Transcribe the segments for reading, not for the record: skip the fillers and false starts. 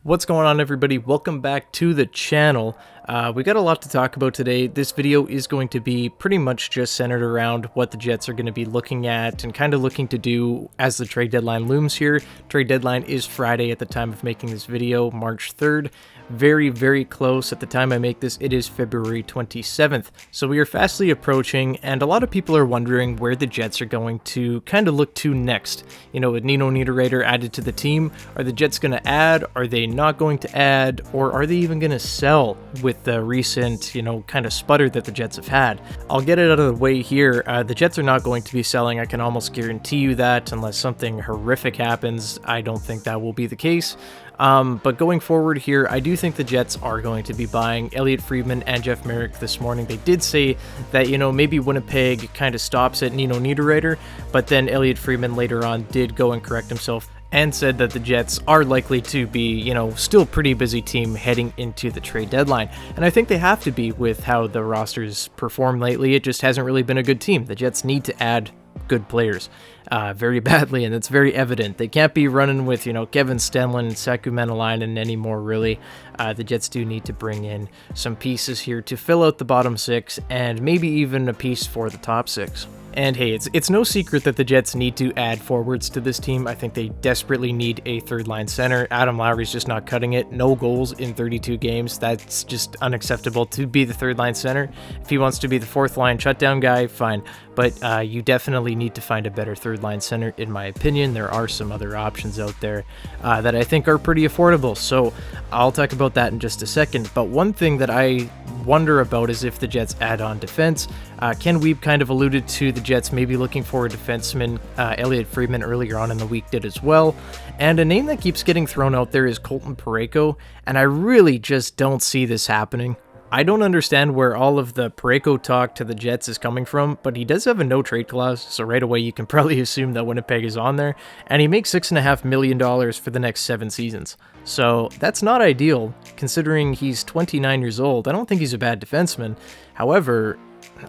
What's going on, everybody? Welcome back to the channel. We got a lot to talk about today. This video is going to be pretty much just centered around what the Jets are going to be looking at and kind of looking to do as the trade deadline looms here. Trade deadline is Friday at the time of making this video, March 3rd. Very, very close. At the time I make this, it is February 27th. So we are fastly approaching, and a lot of people are wondering where the Jets are going to kind of look to next. You know, with Nino Niederreiter added to the team, are the Jets going to add? Are they not going to add? Or are they even going to sell with the recent, kind of sputter that the Jets have had? I'll get it out of the way here. The Jets are not going to be selling. I can almost guarantee you that, unless something horrific happens. I don't think that will be the case. But going forward here, I do think the Jets are going to be buying Elliotte Friedman and Jeff Merrick this morning. They did say that, maybe Winnipeg kind of stops at Nino Niederreiter, but then Elliotte Friedman later on did go and correct himself and said that the Jets are likely to be, still pretty busy team heading into the trade deadline. And I think they have to be with how the roster's performed lately. It just hasn't really been a good team. The Jets need to add good players very badly, and it's very evident. They can't be running with, Kevin Stenlund, Saku Menelainen anymore, really. The Jets do need to bring in some pieces here to fill out the bottom six and maybe even a piece for the top six. And hey, it's no secret that the Jets need to add forwards to this team. I think they desperately need a third-line center. Adam Lowry's just not cutting it. No goals in 32 games. That's just unacceptable to be the third-line center. If he wants to be the fourth-line shutdown guy, fine. But you definitely need to find a better third-line center, in my opinion. There are some other options out there that I think are pretty affordable. So I'll talk about that in just a second. But one thing that I wonder about is if the Jets add on defense. Ken Wiebe kind of alluded to the Jets maybe looking for a defenseman. Elliotte Friedman earlier on in the week did as well. And a name that keeps getting thrown out there is Colton Parayko, and I really just don't see this happening. I don't understand where all of the Parayko talk to the Jets is coming from, but he does have a no-trade clause, so right away you can probably assume that Winnipeg is on there, and he makes $6.5 million for the next 7 seasons. So that's not ideal, considering he's 29 years old. I don't think he's a bad defenseman. However,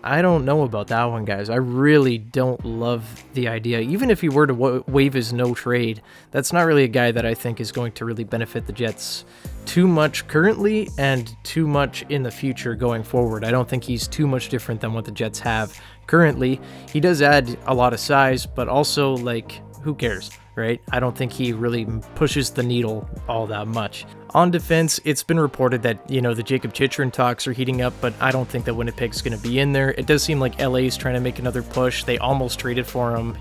I don't know about that one, guys. I really don't love the idea. Even if he were to waive his no trade, that's not really a guy that I think is going to really benefit the Jets too much currently and too much in the future going forward. I don't think he's too much different than what the Jets have currently. He does add a lot of size, but also, who cares, right? I don't think he really pushes the needle all that much. On defense, it's been reported that, the Jacob Chychrun talks are heating up, but I don't think that Winnipeg's going to be in there. It does seem like LA is trying to make another push. They almost traded for him,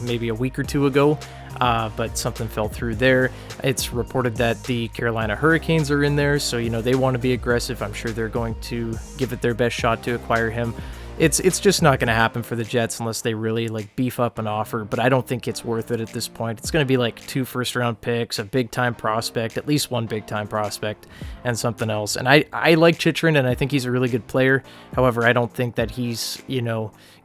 maybe a week or two ago, but something fell through there. It's reported that the Carolina Hurricanes are in there, so, they want to be aggressive. I'm sure they're going to give it their best shot to acquire him. It's just not going to happen for the Jets unless they really beef up an offer, but I don't think it's worth it at this point. It's going to be 2 first-round picks, a big-time prospect, at least one big-time prospect, and something else. And I like Chychrun, and I think he's a really good player. However, I don't think that he's,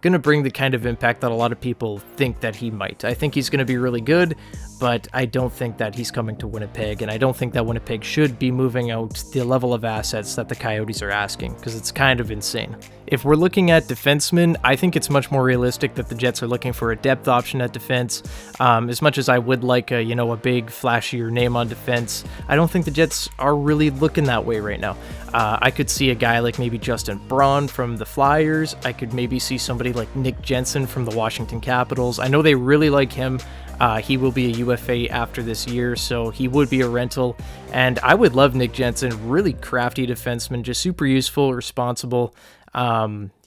going to bring the kind of impact that a lot of people think that he might. I think he's going to be really good, but I don't think that he's coming to Winnipeg, and I don't think that Winnipeg should be moving out the level of assets that the Coyotes are asking, because it's kind of insane. If we're looking at defensemen, I think it's much more realistic that the Jets are looking for a depth option at defense. As much as I would like a big, flashier name on defense, I don't think the Jets are really looking that way right now. I could see a guy like maybe Justin Braun from the Flyers. I could maybe see somebody like Nick Jensen from the Washington Capitals. I know they really like him. He will be a UFA after this year, so he would be a rental. And I would love Nick Jensen, really crafty defenseman, just super useful, responsible.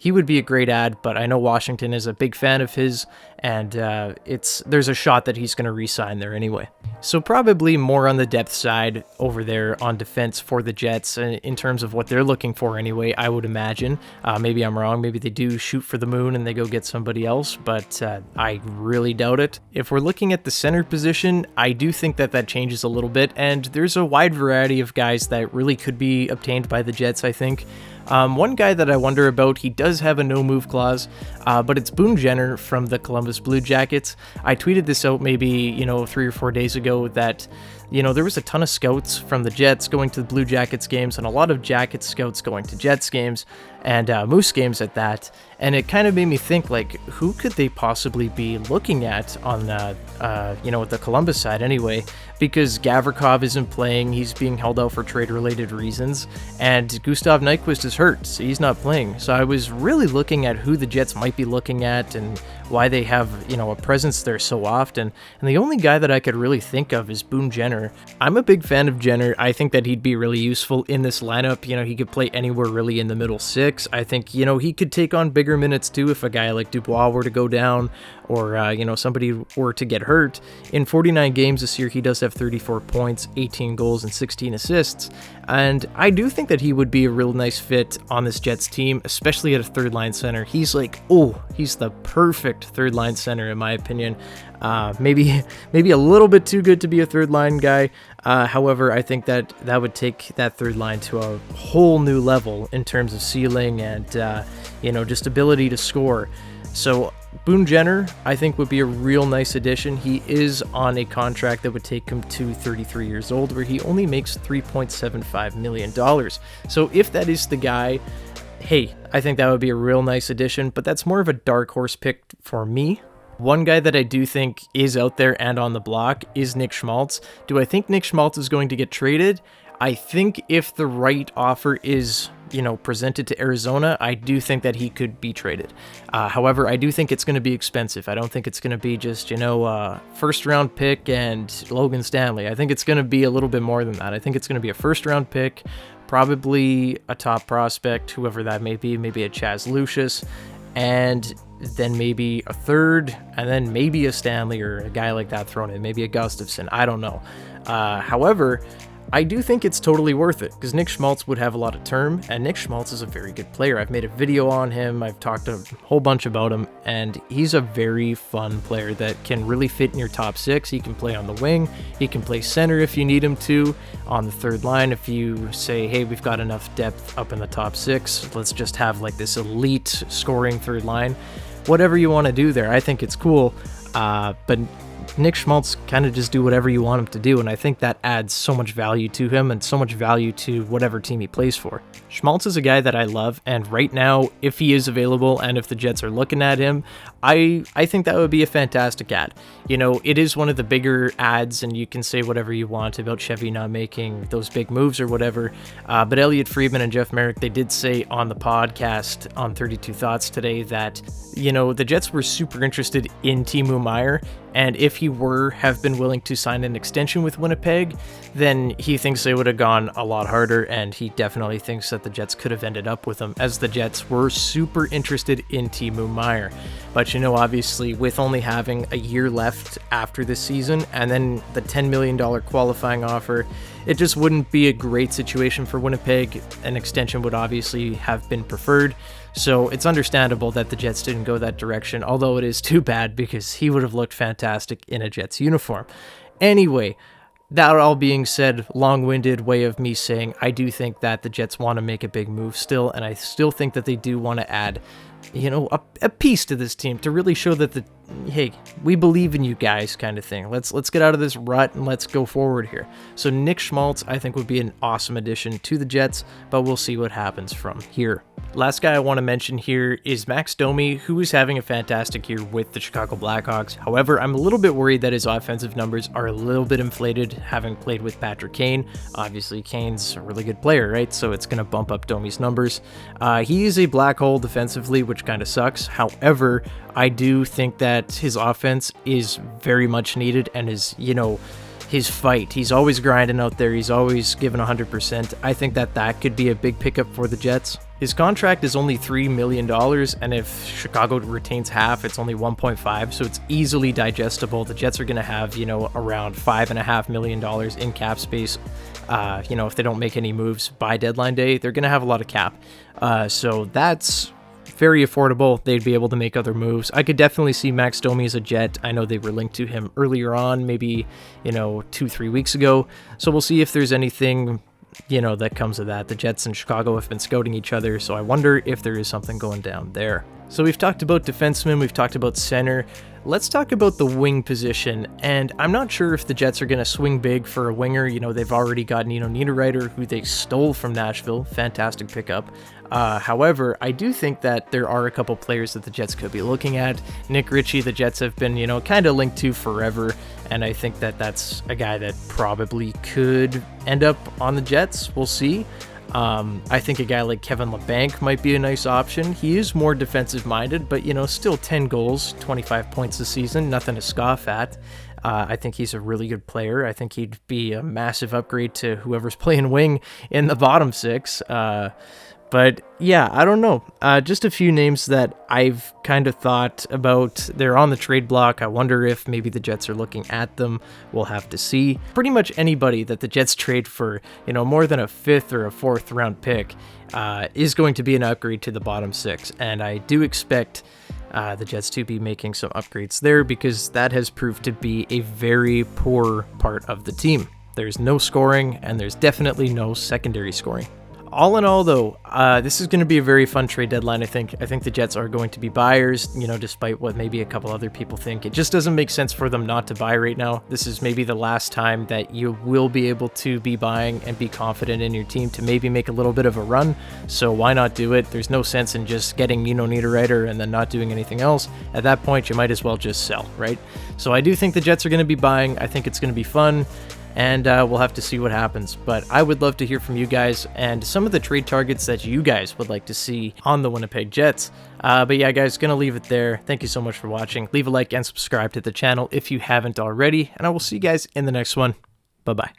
He would be a great ad, but I know Washington is a big fan of his, and there's a shot that he's going to re-sign there anyway. So probably more on the depth side over there on defense for the Jets in terms of what they're looking for anyway, I would imagine. Maybe I'm wrong. Maybe they do shoot for the moon and they go get somebody else, but I really doubt it. If we're looking at the center position, I do think that changes a little bit, and there's a wide variety of guys that really could be obtained by the Jets, I think. One guy that I wonder about, he does have a no-move clause, but it's Boone Jenner from the Columbus Blue Jackets. I tweeted this out maybe, 3 or 4 days ago that, there was a ton of scouts from the Jets going to the Blue Jackets games and a lot of Jackets scouts going to Jets games and Moose games at that. And it kind of made me think, who could they possibly be looking at on, the Columbus side anyway? because Gavrikov isn't playing. He's being held out for trade-related reasons, and Gustav Nyquist is hurt, so he's not playing. So I was really looking at who the Jets might be looking at and why they have, a presence there so often. And the only guy that I could really think of is Boone Jenner. I'm a big fan of Jenner. I think that he'd be really useful in this lineup. He could play anywhere really in the middle six. I think, he could take on bigger minutes too if a guy like Dubois were to go down, or, somebody were to get hurt. In 49 games this year, he does have 34 points, 18 goals, and 16 assists. And I do think that he would be a real nice fit on this Jets team, especially at a third-line center. He's he's the perfect third-line center, in my opinion. Maybe a little bit too good to be a third-line guy. However, I think that would take that third line to a whole new level in terms of ceiling and, just ability to score. So Boone Jenner, I think, would be a real nice addition. He is on a contract that would take him to 33 years old, where he only makes $3.75 million. So if that is the guy, hey, I think that would be a real nice addition, but that's more of a dark horse pick for me. One guy that I do think is out there and on the block is Nick Schmaltz. Do I think Nick Schmaltz is going to get traded? I think if the right offer is, presented to Arizona, I do think that he could be traded. However, I do think it's going to be expensive. I don't think it's going to be just, first round pick and Logan Stanley. I think it's going to be a little bit more than that. I think it's going to be a first round pick, probably a top prospect, whoever that may be, maybe a Chaz Lucius, and then maybe a third, and then maybe a Stanley or a guy like that thrown in, maybe a Gustafsson. I don't know. However, I do think it's totally worth it because Nick Schmaltz would have a lot of term, and Nick Schmaltz is a very good player. I've made a video on him. I've talked a whole bunch about him, and he's a very fun player that can really fit in your top six. He can play on the wing. He can play center if you need him to, on the third line. If you say, hey, we've got enough depth up in the top six, let's just have like this elite scoring third line. Whatever you want to do there, I think it's cool. But Nick Schmaltz kind of just do whatever you want him to do, and I think that adds so much value to him and so much value to whatever team he plays for. Schmaltz is a guy that I love, and right now, if he is available and if the Jets are looking at him, I think that would be a fantastic ad. It is one of the bigger ads, and you can say whatever you want about Chevy not making those big moves or whatever, but Elliot Friedman and Jeff Merrick, they did say on the podcast on 32 Thoughts today that, the Jets were super interested in Timo Meier, and if he have been willing to sign an extension with Winnipeg, then he thinks they would have gone a lot harder, and he definitely thinks that the Jets could have ended up with him, as the Jets were super interested in Timo Meier. But obviously, with only having a year left after this season, and then the $10 million qualifying offer, it just wouldn't be a great situation for Winnipeg. An extension would obviously have been preferred. So it's understandable that the Jets didn't go that direction, although it is too bad because he would have looked fantastic in a Jets uniform. Anyway, that all being said, long-winded way of me saying I do think that the Jets want to make a big move still, and I still think that they do want to add, a piece to this team to really show that hey, we believe in you guys kind of thing. Let's get out of this rut and let's go forward here. So Nick Schmaltz, I think, would be an awesome addition to the Jets, but we'll see what happens from here. Last guy I want to mention here is Max Domi, who is having a fantastic year with the Chicago Blackhawks. However, I'm a little bit worried that his offensive numbers are a little bit inflated, having played with Patrick Kane. Obviously, Kane's a really good player, right? So it's going to bump up Domi's numbers. He is a black hole defensively, which kind of sucks. However, I do think that his offense is very much needed, and his fight. He's always grinding out there. He's always giving 100%. I think that could be a big pickup for the Jets. His contract is only $3 million, and if Chicago retains half, it's only 1.5, so it's easily digestible. The Jets are going to have, around $5.5 million in cap space. If they don't make any moves by deadline day, they're going to have a lot of cap. So that's very affordable. They'd be able to make other moves. I could definitely see Max Domi as a Jet. I know they were linked to him earlier on, maybe, 2-3 weeks ago. So we'll see if there's anything, that comes of that. The Jets and Chicago have been scouting each other, so I wonder if there is something going down there. So we've talked about defensemen, we've talked about center. Let's talk about the wing position, and I'm not sure if the Jets are going to swing big for a winger. They've already got Nino Niederreiter, who they stole from Nashville. Fantastic pickup. However, I do think that there are a couple players that the Jets could be looking at. Nick Ritchie, the Jets have been, kind of linked to forever, and I think that that's a guy that probably could end up on the Jets. We'll see. I think a guy like Kevin LeBanc might be a nice option. He is more defensive minded, but still 10 goals, 25 points this season, nothing to scoff at. I think he's a really good player. I think he'd be a massive upgrade to whoever's playing wing in the bottom six. But yeah, I don't know. Just a few names that I've kind of thought about. They're on the trade block. I wonder if maybe the Jets are looking at them. We'll have to see. Pretty much anybody that the Jets trade for, more than a 5th or a 4th round pick is going to be an upgrade to the bottom six. And I do expect the Jets to be making some upgrades there, because that has proved to be a very poor part of the team. There's no scoring, and there's definitely no secondary scoring. All in all, though, this is going to be a very fun trade deadline, I think. I think the Jets are going to be buyers, despite what maybe a couple other people think. It just doesn't make sense for them not to buy right now. This is maybe the last time that you will be able to be buying and be confident in your team to maybe make a little bit of a run. So why not do it? There's no sense in just getting Niederreiter and then not doing anything else. At that point, you might as well just sell, right? So I do think the Jets are going to be buying. I think it's going to be fun. And we'll have to see what happens. But I would love to hear from you guys and some of the trade targets that you guys would like to see on the Winnipeg Jets. But yeah, guys, gonna leave it there. Thank you so much for watching. Leave a like and subscribe to the channel if you haven't already. And I will see you guys in the next one. Bye-bye.